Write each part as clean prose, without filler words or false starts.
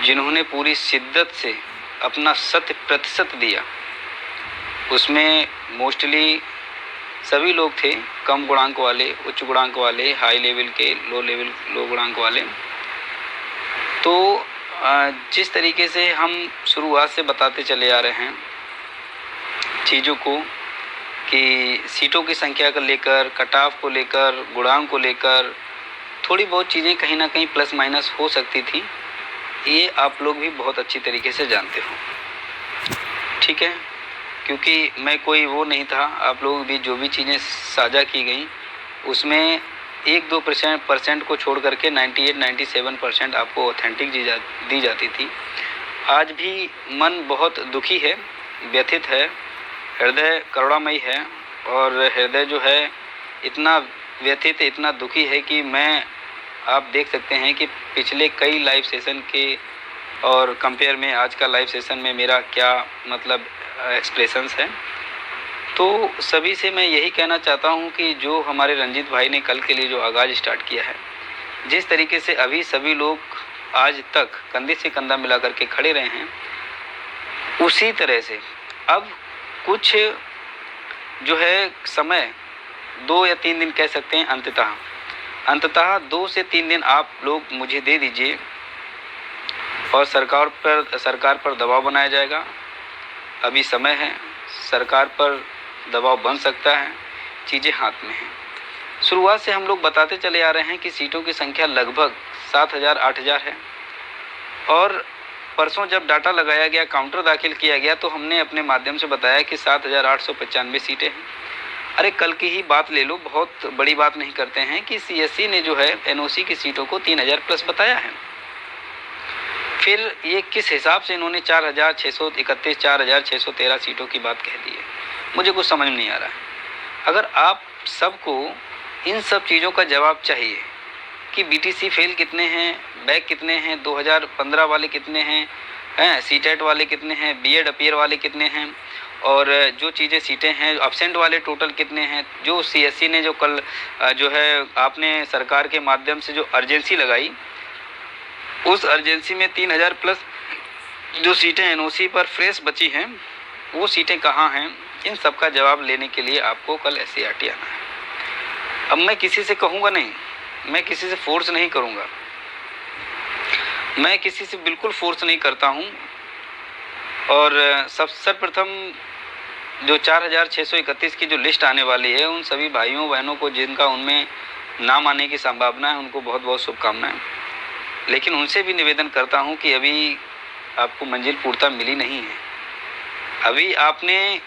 जिन्होंने पूरी शिद्दत से अपना 100% दिया, उसमें मोस्टली सभी लोग थे, कम गुणांक वाले, उच्च गुणांक वाले, हाई लेवल के, लो गुणांक वाले। तो जिस तरीके से हम शुरुआत से बताते चले आ रहे हैं चीज़ों को कि सीटों की संख्या को लेकर, कट ऑफ को लेकर, गुणांक को लेकर थोड़ी बहुत चीज़ें कहीं ना कहीं प्लस माइनस हो सकती थी, ये आप लोग भी बहुत अच्छी तरीके से जानते हो, ठीक है। क्योंकि मैं कोई वो नहीं था, आप लोग भी जो भी चीज़ें साझा की गई उसमें 1-2% को छोड़ करके 98-97% आपको ऑथेंटिक दी जाती थी। आज भी मन बहुत दुखी है, व्यथित है, हृदय करुणामयी है, और हृदय जो है इतना व्यथित, इतना दुखी है कि आप देख सकते हैं कि पिछले कई लाइव सेशन के और कंपेयर में आज का लाइव सेशन में मेरा क्या मतलब एक्सप्रेशंस है। तो सभी से मैं यही कहना चाहता हूं कि जो हमारे रंजीत भाई ने कल के लिए जो आगाज़ स्टार्ट किया है, जिस तरीके से अभी सभी लोग आज तक कंधे से कंधा मिला करके खड़े रहे हैं, उसी तरह से अब कुछ जो है समय 2 या 3 दिन कह सकते हैं, अंततः 2 से 3 दिन आप लोग मुझे दे दीजिए और सरकार पर दबाव बनाया जाएगा। अभी समय है, सरकार पर दबाव बन सकता है, चीज़ें हाथ में हैं। शुरुआत से हम लोग बताते चले आ रहे हैं कि सीटों की संख्या लगभग 7,000-8,000 है, और परसों जब डाटा लगाया गया, काउंटर दाखिल किया गया, तो हमने अपने माध्यम से बताया कि 7,895 सीटें हैं। अरे कल की ही बात ले लो, बहुत बड़ी बात नहीं करते हैं कि CSC ने जो है NOC की सीटों को 3,000 प्लस बताया है। फिर ये किस हिसाब से इन्होंने 4,631, 4,613 सीटों की बात कह दी है, मुझे कुछ समझ नहीं आ रहा है। अगर आप सबको इन सब चीज़ों का जवाब चाहिए कि BTC फेल कितने हैं, बैक कितने हैं, 2015 वाले कितने हैं, CTET वाले कितने हैं, B.Ed अपीयर वाले कितने हैं, और जो चीज़ें सीटें हैं अब्सेंट वाले टोटल कितने हैं, जो CSC ने जो कल जो है आपने सरकार के माध्यम से जो अर्जेंसी लगाई, उस अर्जेंसी में 3,000 प्लस जो सीटें NOC पर फ्रेश बची हैं, वो सीटें कहाँ हैं, इन सब का जवाब लेने के लिए आपको कल SCRT आना है। अब मैं किसी से कहूँगा नहीं, मैं किसी से फोर्स नहीं करूँगा, मैं किसी से बिल्कुल फोर्स नहीं करता हूँ। और सर्वप्रथम जो 4,631 की जो लिस्ट आने वाली है, उन सभी भाइयों बहनों को जिनका उनमें नाम आने की संभावना है, उनको बहुत बहुत शुभकामनाएं। लेकिन उनसे भी निवेदन करता हूं कि अभी आपको मंजिल पूर्णता मिली नहीं है, अभी आपने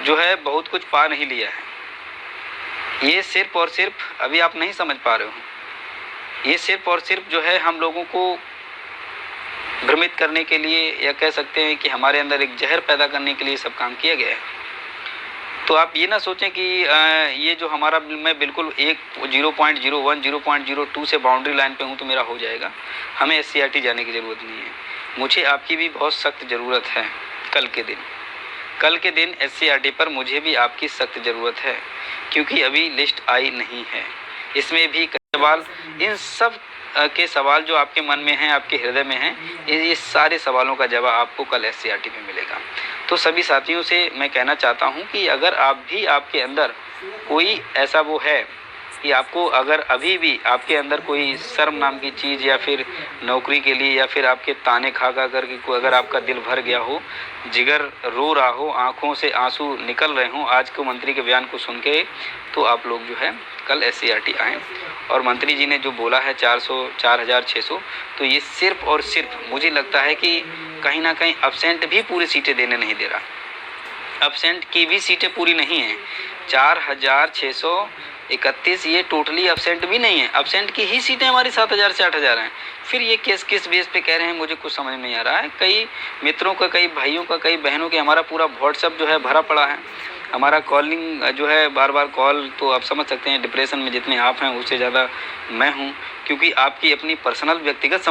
जो है बहुत कुछ पा नहीं लिया है। ये सिर्फ और सिर्फ अभी आप नहीं समझ पा रहे हो, ये सिर्फ और सिर्फ जो है हम लोगों को भ्रमित करने के लिए, या कह सकते हैं कि हमारे अंदर एक जहर पैदा करने के लिए सब काम किया गया है। तो आप ये ना सोचें कि ये जो हमारा, मैं बिल्कुल 0.01, 0.02 से बाउंड्री लाइन पे हूँ तो मेरा हो जाएगा। हमें SCRT जाने की ज़रूरत नहीं है, मुझे आपकी भी बहुत सख्त ज़रूरत है। कल के दिन SCRT पर मुझे भी आपकी सख्त ज़रूरत है, क्योंकि अभी लिस्ट आई नहीं है। इसमें भी सवाल, इन सब के सवाल जो आपके मन में हैं, आपके हृदय में हैं, ये सारे सवालों का जवाब आपको कल SCRT में मिलेगा। तो सभी साथियों से मैं कहना चाहता हूं कि अगर आपके अंदर कोई ऐसा वो है कि आपको, अगर अभी भी आपके अंदर कोई शर्म नाम की चीज़, या फिर नौकरी के लिए, या फिर आपके ताने खा करके अगर आपका दिल भर गया हो, जिगर रो रहा हो, आंखों से आंसू निकल रहे हों आज को मंत्री के बयान को सुन के, तो आप लोग जो है कल SCRT आएँ। और मंत्री जी ने जो बोला है 4,600, तो ये सिर्फ और सिर्फ मुझे लगता है कि कहीं ना कहीं अब्सेंट भी पूरी सीटें देने नहीं दे रहा, अब्सेंट की भी सीटें पूरी नहीं हैं। 4,631 ये टोटली अब्सेंट भी नहीं है, अब्सेंट की ही सीटें हमारी 7,000 से 8,000 हैं। फिर ये किस बेस पे कह रहे हैं, मुझे कुछ समझ नहीं आ रहा है। कई मित्रों का, कई भाइयों का, कई बहनों के, हमारा पूरा व्हाट्सएप जो है भरा पड़ा है, हमारा कॉलिंग जो है बार बार कॉल, तो आप समझ सकते हैं डिप्रेशन में जितने आप हैं उससे ज़्यादा मैं हूँ, क्योंकि आपकी अपनी पर्सनल व्यक्तिगत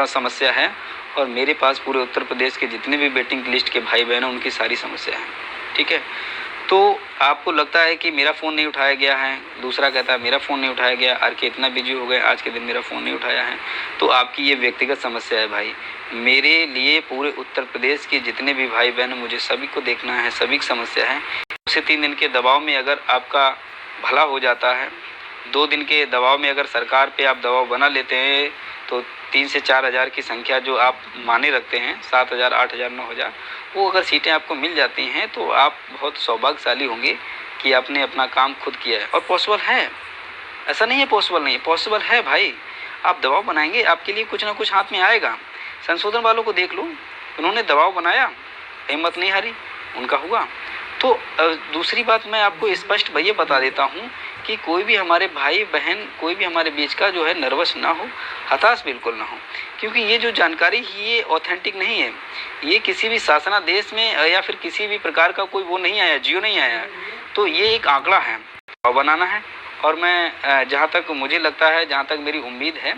समस्या है, और मेरे पास पूरे उत्तर प्रदेश के जितने भी वेटिंग लिस्ट के भाई बहन हैं उनकी सारी समस्या है, ठीक है। तो आपको लगता है कि मेरा फ़ोन नहीं उठाया गया है, दूसरा कहता है मेरा फ़ोन नहीं उठाया गया, के इतना बिजी हो गए आज के दिन मेरा फ़ोन नहीं उठाया है। तो आपकी ये व्यक्तिगत समस्या है भाई। मेरे लिए पूरे उत्तर प्रदेश के जितने भी भाई बहन, मुझे सभी को देखना है, सभी की समस्या है। 2 से 3 दिन के दबाव में अगर आपका भला हो जाता है, 2 दिन के दबाव में अगर सरकार पे आप दबाव बना लेते हैं, तो 3 से 4 हज़ार की संख्या जो आप माने रखते हैं, 7 हज़ार, 8 हज़ार, 9 हज़ार, वो अगर सीटें आपको मिल जाती हैं तो आप बहुत सौभाग्यशाली होंगे कि आपने अपना काम खुद किया है। और पॉसिबल है, ऐसा नहीं है पॉसिबल नहीं है, पॉसिबल है भाई। आप दबाव बनाएंगे, आपके लिए कुछ ना कुछ हाथ में आएगा। संशोधन वालों को देख लो, उन्होंने दबाव बनाया, हिम्मत नहीं हारी, उनका हुआ। तो दूसरी बात मैं आपको स्पष्ट भैया बता देता हूँ कि कोई भी हमारे भाई बहन, कोई भी हमारे बीच का जो है नर्वस ना हो, हताश बिल्कुल ना हो, क्योंकि ये जो जानकारी ये ऑथेंटिक नहीं है। ये किसी भी शासनादेश में या फिर किसी भी प्रकार का कोई वो नहीं आया, जियो नहीं आया। तो ये एक आंकड़ा है, बनाना है। और मैं जहाँ तक मुझे लगता है, जहाँ तक मेरी उम्मीद है,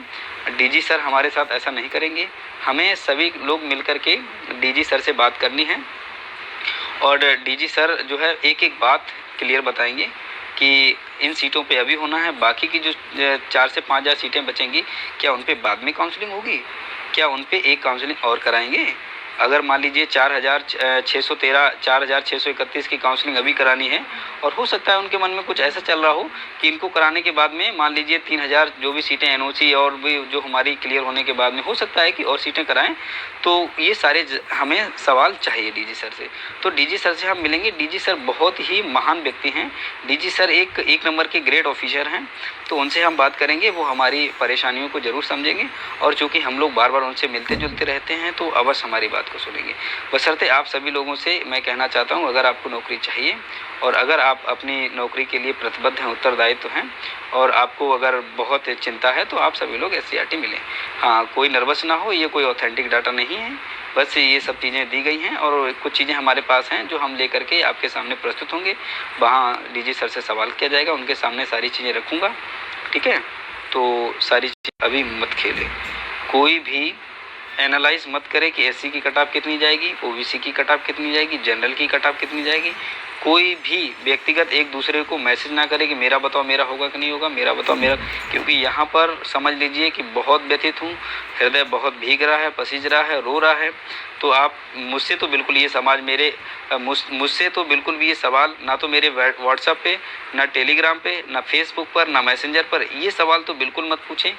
डीजी सर हमारे साथ ऐसा नहीं करेंगे। हमें सभी लोग मिलकर के डीजी सर से बात करनी है और डीजी सर जो है एक एक बात क्लियर बताएंगे कि इन सीटों पे अभी होना है, बाकी की जो 4 से 5 हज़ार सीटें बचेंगी, क्या उन पे बाद में काउंसलिंग होगी, क्या उन पे एक काउंसलिंग और कराएंगे। अगर मान लीजिए 4,631 की काउंसलिंग अभी करानी है, और हो सकता है उनके मन में कुछ ऐसा चल रहा हो कि इनको कराने के बाद में मान लीजिए 3,000 जो भी सीटें एनओसी और भी जो हमारी क्लियर होने के बाद में हो सकता है कि और सीटें कराएं। तो ये सारे हमें सवाल चाहिए डीजी सर से। तो डीजी सर से हम मिलेंगे। डीजी सर बहुत ही महान व्यक्ति हैं। डीजी सर एक नंबर के ग्रेट ऑफिसर हैं। तो उनसे हम बात करेंगे, वो हमारी परेशानियों को ज़रूर समझेंगे, और चूँकि हम लोग बार बार उनसे मिलते जुलते रहते हैं तो अवश्य हमारी बात को सुनेंगे। बशर्ते आप सभी लोगों से मैं कहना चाहता हूँ, अगर आपको नौकरी चाहिए और अगर आप अपनी नौकरी के लिए प्रतिबद्ध हैं, उत्तरदायित्व हैं, और आपको अगर बहुत चिंता है, तो आप सभी लोग SCRT मिलें। हाँ, कोई नर्वस ना हो, ये कोई ऑथेंटिक डाटा नहीं है, बस ये सब चीज़ें दी गई हैं और कुछ चीज़ें हमारे पास हैं जो हम लेकर के आपके सामने प्रस्तुत होंगे। वहाँ डीजी सर से सवाल किया जाएगा, उनके सामने सारी चीज़ें रखूँगा, ठीक है। तो सारी चीज़ अभी मत खेलें, कोई भी एनालाइज मत करे कि SC की कट ऑफ कितनी जाएगी, OBC की कट ऑफ कितनी जाएगी, जनरल की कट ऑफ कितनी जाएगी। कोई भी व्यक्तिगत एक दूसरे को मैसेज ना करे कि मेरा बताओ मेरा होगा कि नहीं होगा, मेरा बताओ मेरा, क्योंकि यहाँ पर समझ लीजिए कि बहुत व्यथित हूँ, हृदय बहुत भीग रहा है, पसीज रहा है, रो रहा है। तो आप मुझसे तो बिल्कुल ये समाज मुझसे तो बिल्कुल भी ये सवाल ना तो मेरे व्हाट्सएप पे, ना टेलीग्राम पे, ना फेसबुक पर, ना मैसेंजर पर, ये सवाल तो बिल्कुल मत पूछें।